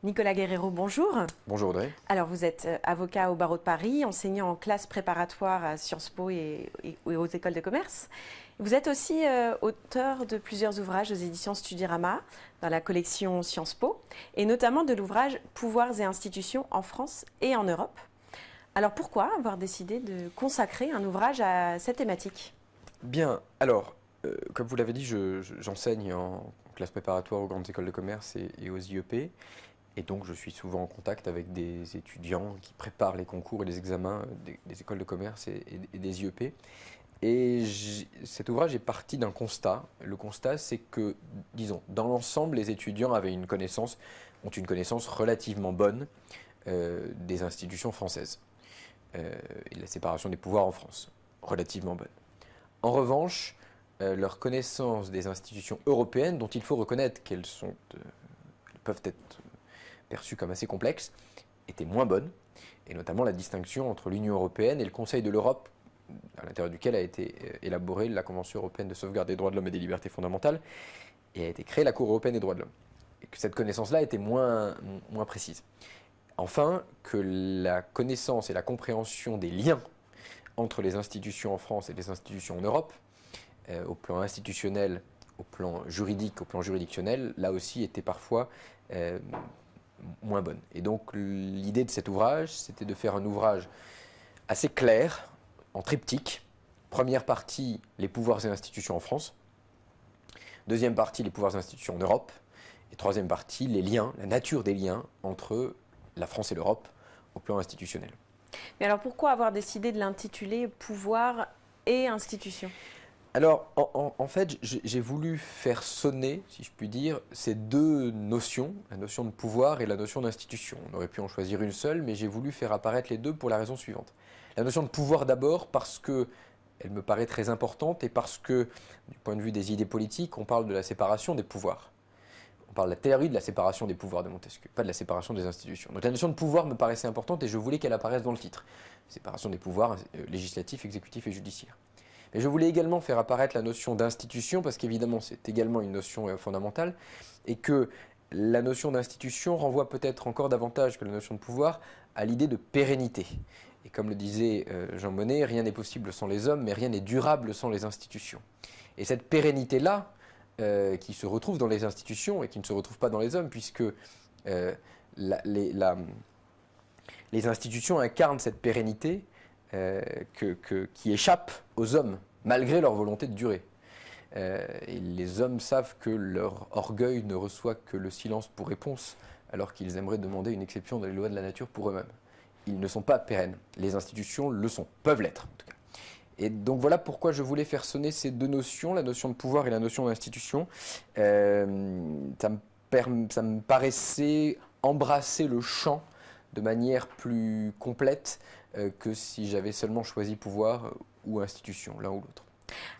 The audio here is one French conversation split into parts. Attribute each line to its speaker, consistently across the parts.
Speaker 1: Nicolas Guerrero, bonjour.
Speaker 2: Bonjour Audrey.
Speaker 1: Alors vous êtes avocat au barreau de Paris, enseignant en classe préparatoire à Sciences Po et aux écoles de commerce. Vous êtes aussi auteur de plusieurs ouvrages aux éditions Studirama dans la collection Sciences Po et notamment de l'ouvrage Pouvoirs et institutions en France et en Europe. Alors pourquoi avoir décidé de consacrer un ouvrage à cette thématique?
Speaker 2: Bien, alors, comme vous l'avez dit, j'enseigne en classe préparatoire aux grandes écoles de commerce et aux IEP. Et donc, je suis souvent en contact avec des étudiants qui préparent les concours et les examens des écoles de commerce et des IEP. Et cet ouvrage est parti d'un constat. Le constat, c'est que, disons, dans l'ensemble, les étudiants ont une connaissance relativement bonne des institutions françaises et de la séparation des pouvoirs en France, relativement bonne. En revanche, leur connaissance des institutions européennes, dont il faut reconnaître qu'elles peuvent être perçues comme assez complexes, était moins bonne, et notamment la distinction entre l'Union européenne et le Conseil de l'Europe, à l'intérieur duquel a été élaborée la Convention européenne de sauvegarde des droits de l'homme et des libertés fondamentales, et a été créée la Cour européenne des droits de l'homme. Et que cette connaissance-là était moins précise. Enfin, que la connaissance et la compréhension des liens entre les institutions en France et les institutions en Europe, au plan institutionnel, au plan juridique, au plan juridictionnel, là aussi était parfois moins bonne. Et donc l'idée de cet ouvrage, c'était de faire un ouvrage assez clair, en triptyque. Première partie, les pouvoirs et institutions en France. Deuxième partie, les pouvoirs et institutions en Europe. Et troisième partie, les liens, la nature des liens entre la France et l'Europe au plan institutionnel.
Speaker 1: Mais alors pourquoi avoir décidé de l'intituler Pouvoir et institutions?
Speaker 2: Alors, en fait, j'ai voulu faire sonner, si je puis dire, ces deux notions, la notion de pouvoir et la notion d'institution. On aurait pu en choisir une seule, mais j'ai voulu faire apparaître les deux pour la raison suivante. La notion de pouvoir d'abord parce que elle me paraît très importante et parce que, du point de vue des idées politiques, on parle de la séparation des pouvoirs. On parle de la théorie de la séparation des pouvoirs de Montesquieu, pas de la séparation des institutions. Donc la notion de pouvoir me paraissait importante et je voulais qu'elle apparaisse dans le titre. Séparation des pouvoirs législatifs, exécutifs et judiciaires. Mais je voulais également faire apparaître la notion d'institution, parce qu'évidemment c'est également une notion fondamentale, et que la notion d'institution renvoie peut-être encore davantage que la notion de pouvoir à l'idée de pérennité. Et comme le disait Jean Monnet, rien n'est possible sans les hommes, mais rien n'est durable sans les institutions. Et cette pérennité-là, qui se retrouve dans les institutions et qui ne se retrouve pas dans les hommes, puisque les institutions incarnent cette pérennité qui échappe aux hommes, malgré leur volonté de durer. Et les hommes savent que leur orgueil ne reçoit que le silence pour réponse, alors qu'ils aimeraient demander une exception dans les lois de la nature pour eux-mêmes. Ils ne sont pas pérennes. Les institutions le sont, peuvent l'être en tout cas. Et donc voilà pourquoi je voulais faire sonner ces deux notions, la notion de pouvoir et la notion d'institution. Ça me paraissait embrasser le champ de manière plus complète que si j'avais seulement choisi pouvoir ou institution, l'un ou l'autre.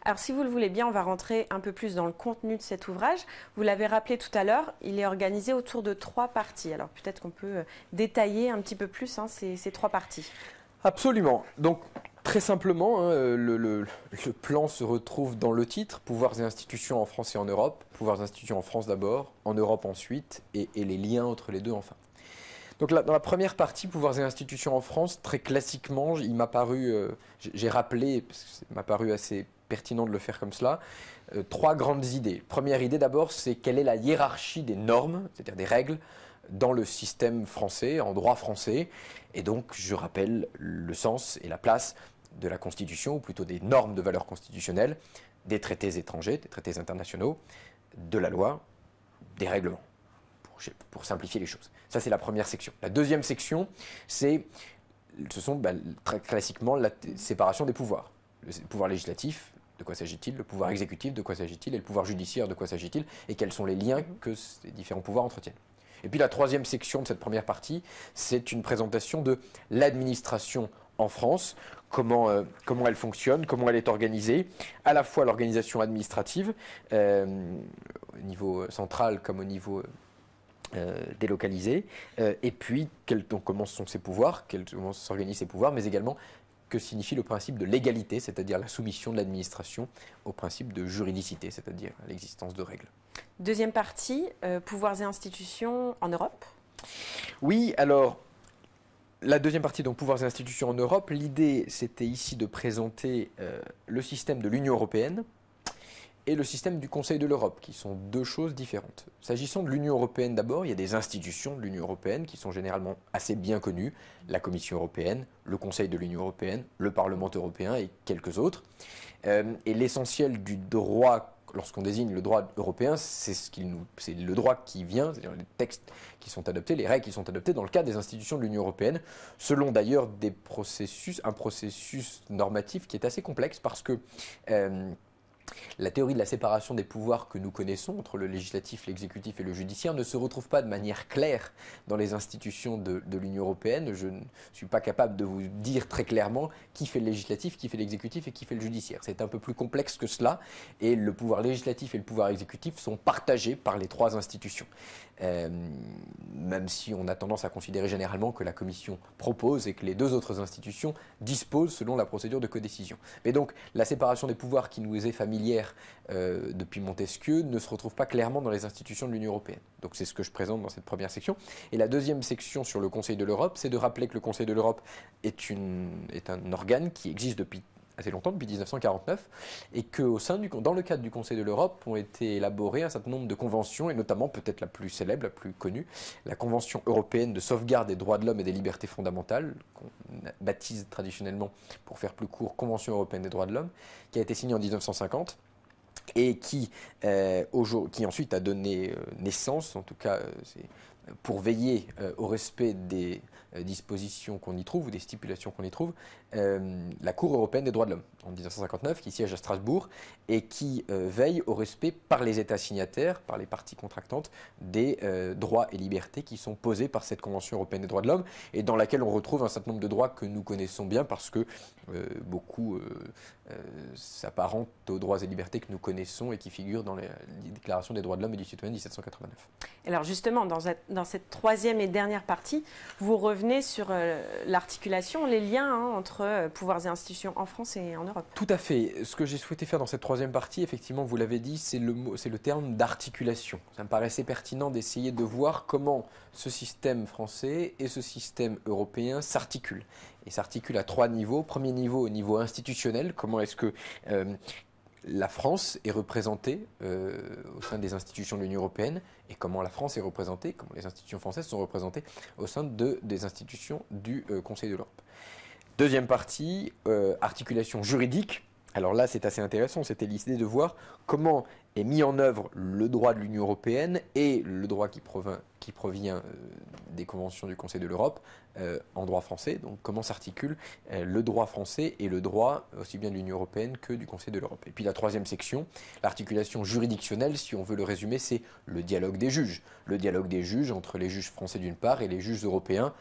Speaker 1: Alors si vous le voulez bien, on va rentrer un peu plus dans le contenu de cet ouvrage. Vous l'avez rappelé tout à l'heure, il est organisé autour de 3 parties. Alors peut-être qu'on peut détailler un petit peu plus ces 3 parties.
Speaker 2: Absolument. Donc très simplement, le plan se retrouve dans le titre, pouvoirs et institutions en France et en Europe. Pouvoirs et institutions en France d'abord, en Europe ensuite, et les liens entre les deux enfin. Donc là, dans la première partie, pouvoirs et institutions en France, très classiquement, il m'a paru, j'ai rappelé, parce que ça m'a paru assez pertinent de le faire comme cela, 3 grandes idées. Première idée d'abord, c'est quelle est la hiérarchie des normes, c'est-à-dire des règles, dans le système français, en droit français. Et donc, je rappelle le sens et la place de la Constitution, ou plutôt des normes de valeur constitutionnelle, des traités étrangers, des traités internationaux, de la loi, des règlements, pour simplifier les choses. Ça, c'est la première section. La deuxième section, ce sont très classiquement la séparation des pouvoirs. Le pouvoir législatif, de quoi s'agit-il? Le pouvoir exécutif, de quoi s'agit-il? Et le pouvoir judiciaire, de quoi s'agit-il? Et quels sont les liens que ces différents pouvoirs entretiennent? Et puis la troisième section de cette première partie, c'est une présentation de l'administration en France, comment elle fonctionne, comment elle est organisée, à la fois l'organisation administrative, au niveau central comme au niveau délocalisé, et puis comment sont ses pouvoirs, comment s'organisent ses pouvoirs, mais également que signifie le principe de légalité, c'est-à-dire la soumission de l'administration au principe de juridicité, c'est-à-dire l'existence de règles.
Speaker 1: Deuxième partie, pouvoirs et institutions en Europe.
Speaker 2: Oui, alors, la deuxième partie, donc pouvoirs et institutions en Europe, l'idée c'était ici de présenter le système de l'Union européenne et le système du Conseil de l'Europe, qui sont deux choses différentes. S'agissant de l'Union européenne d'abord, il y a des institutions de l'Union européenne qui sont généralement assez bien connues, la Commission européenne, le Conseil de l'Union européenne, le Parlement européen et quelques autres. Et l'essentiel du droit, lorsqu'on désigne le droit européen, c'est le droit qui vient, c'est-à-dire les textes qui sont adoptés, les règles qui sont adoptées dans le cadre des institutions de l'Union européenne, selon d'ailleurs un processus normatif qui est assez complexe parce que la théorie de la séparation des pouvoirs que nous connaissons entre le législatif, l'exécutif et le judiciaire ne se retrouve pas de manière claire dans les institutions de l'Union européenne. Je ne suis pas capable de vous dire très clairement qui fait le législatif, qui fait l'exécutif et qui fait le judiciaire. C'est un peu plus complexe que cela et le pouvoir législatif et le pouvoir exécutif sont partagés par les trois institutions. Même si on a tendance à considérer généralement que la Commission propose et que les deux autres institutions disposent selon la procédure de codécision. Mais donc la séparation des pouvoirs qui nous est familière depuis Montesquieu ne se retrouve pas clairement dans les institutions de l'Union européenne. Donc c'est ce que je présente dans cette première section. Et la deuxième section sur le Conseil de l'Europe, c'est de rappeler que le Conseil de l'Europe est un organe qui existe depuis assez longtemps, depuis 1949, et que dans le cadre du Conseil de l'Europe ont été élaborées un certain nombre de conventions, et notamment peut-être la plus célèbre, la plus connue, la Convention européenne de sauvegarde des droits de l'homme et des libertés fondamentales, qu'on baptise traditionnellement, pour faire plus court, Convention européenne des droits de l'homme, qui a été signée en 1950, et qui ensuite a donné naissance, en tout cas pour veiller au respect des dispositions qu'on y trouve ou des stipulations qu'on y trouve, la Cour européenne des droits de l'homme en 1959 qui siège à Strasbourg et qui veille au respect par les États signataires, par les parties contractantes, des droits et libertés qui sont posés par cette Convention européenne des droits de l'homme et dans laquelle on retrouve un certain nombre de droits que nous connaissons bien parce que beaucoup s'apparentent aux droits et libertés que nous connaissons et qui figurent dans les déclarations des droits de l'homme et du citoyen de 1789.
Speaker 1: Alors justement, dans cette troisième et dernière partie, vous revenez sur l'articulation, les liens entre pouvoirs et institutions en France et en Europe.
Speaker 2: Tout à fait. Ce que j'ai souhaité faire dans cette troisième partie, effectivement, vous l'avez dit, c'est le terme d'articulation. Ça me paraissait pertinent d'essayer de voir comment ce système français et ce système européen s'articulent. Et s'articulent à trois niveaux. Premier niveau, au niveau institutionnel, comment est-ce que la France est représentée au sein des institutions de l'Union européenne et comment la France est représentée, comment les institutions françaises sont représentées au sein des institutions du Conseil de l'Europe. Deuxième partie, articulation juridique. Alors là, c'est assez intéressant, c'était l'idée de voir comment est mis en œuvre le droit de l'Union européenne et le droit qui provient des conventions du Conseil de l'Europe en droit français. Donc comment s'articule le droit français et le droit aussi bien de l'Union européenne que du Conseil de l'Europe. Et puis la troisième section, l'articulation juridictionnelle, si on veut le résumer, c'est le dialogue des juges. Le dialogue des juges entre les juges français d'une part et les juges européens,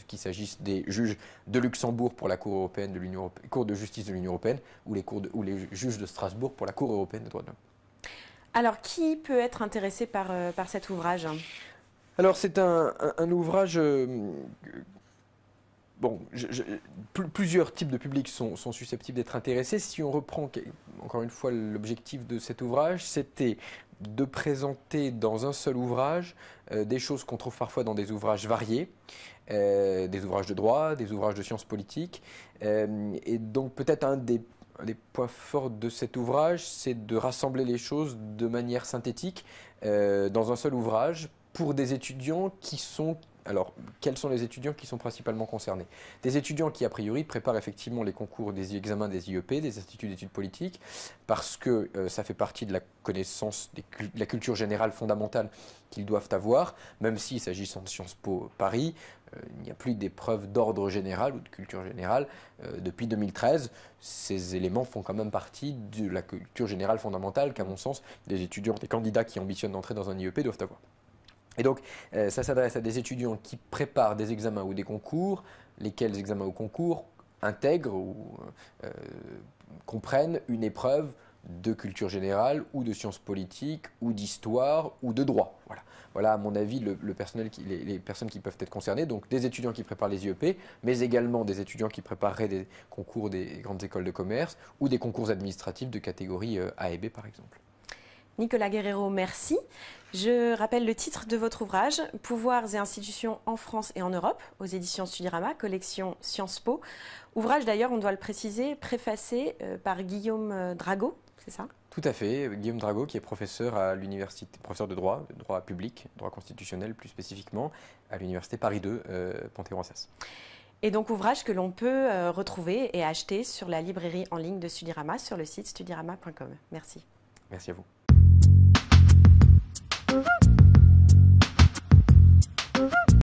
Speaker 2: qu'il s'agisse des juges de Luxembourg pour la Cour européenne de l'Union européenne, Cour de justice de l'Union européenne, ou les juges de Strasbourg pour la Cour européenne des droits de l'homme.
Speaker 1: Alors, qui peut être intéressé par cet ouvrage ?
Speaker 2: Alors, c'est un ouvrage... plusieurs types de publics sont susceptibles d'être intéressés. Si on reprend, encore une fois, l'objectif de cet ouvrage, c'était de présenter dans un seul ouvrage des choses qu'on trouve parfois dans des ouvrages variés, des ouvrages de droit, des ouvrages de sciences politiques. Et donc peut-être un des points forts de cet ouvrage, c'est de rassembler les choses de manière synthétique dans un seul ouvrage pour des étudiants qui sont... Alors, quels sont les étudiants qui sont principalement concernés? Des étudiants qui, a priori, préparent effectivement les concours des examens des IEP, des instituts d'études politiques, parce que ça fait partie de la connaissance, de la culture générale fondamentale qu'ils doivent avoir, même si, s'agissant de Sciences Po Paris, il n'y a plus d'épreuves d'ordre général ou de culture générale depuis 2013. Ces éléments font quand même partie de la culture générale fondamentale qu'à mon sens, des étudiants, des candidats qui ambitionnent d'entrer dans un IEP doivent avoir. Et donc, ça s'adresse à des étudiants qui préparent des examens ou des concours, lesquels examens ou concours intègrent ou comprennent une épreuve de culture générale ou de sciences politiques ou d'histoire ou de droit. Voilà à mon avis le personnel les personnes qui peuvent être concernées. Donc des étudiants qui préparent les IEP, mais également des étudiants qui prépareraient des concours des grandes écoles de commerce ou des concours administratifs de catégorie A et B par exemple.
Speaker 1: Nicolas Guerrero, merci. Je rappelle le titre de votre ouvrage, Pouvoirs et institutions en France et en Europe, aux éditions Studirama, collection Sciences Po. Ouvrage d'ailleurs, on doit le préciser, préfacé par Guillaume Drago, c'est ça?
Speaker 2: Tout à fait. Guillaume Drago, qui est professeur à l'université, professeur de droit public, droit constitutionnel plus spécifiquement, à l'université Paris 2, Panthéon-Assas.
Speaker 1: Et donc ouvrage que l'on peut retrouver et acheter sur la librairie en ligne de Studirama, sur le site studirama.com. Merci.
Speaker 2: Merci à vous.